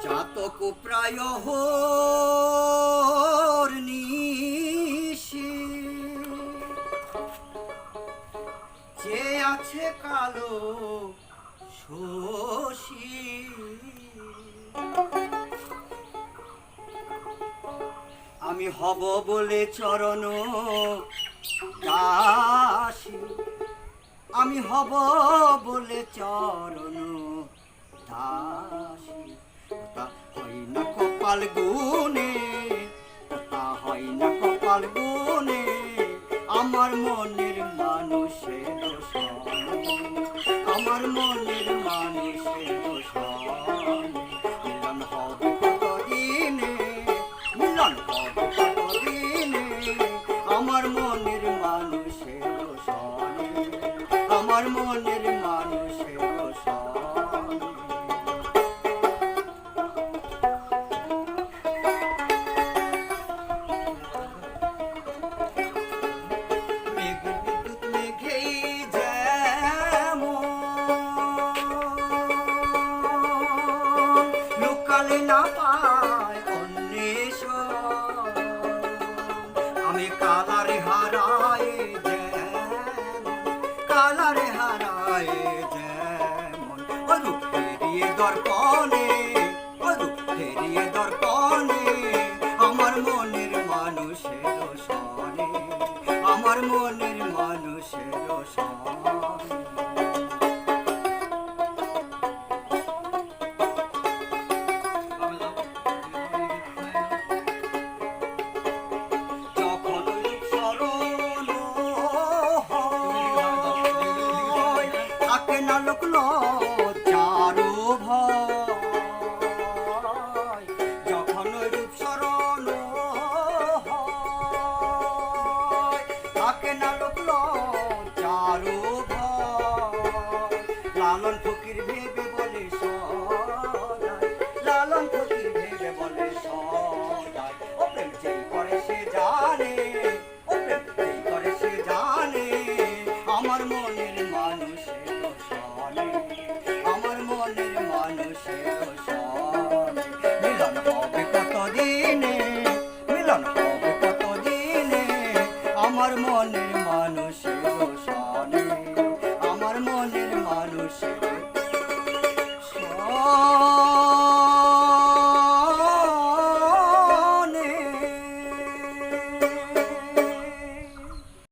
চাতক প্রায় নিশি যে আছে কালো শশী আমি হব বলে চরণ দাসী আমি হব বলে চরণ দাসী তা হয় না কপাল গুনে তা হয় না কপাল গুনে আমার মনের মানুষের সনে আমার মনের মানুষের সনে মিলন হবে কতদিনে মিলন হবে কতদিনে আমার মনের মানুষের সনে আমার মনের মানুষের সনে না পায় অন্বেষণ আমি কালারে হারায় কালারে হারায় যেমন রূপ ফেরিয়ে দর্পণে রূপ ফেরিয়ে দর্পণে আমার মনের মানুষের সনে আমার মনের মানুষের সনে না লোক চারু ভয় যখন রূপ শরণ থাকে না লোক চারু ভয় লালন ফকির ভেবে বলে সদাই লালন ফকির ভেবে বলে সদাই ও প্রেম যেই করে সে জানে ও প্রেম যেই করে সে জানে আমার মনের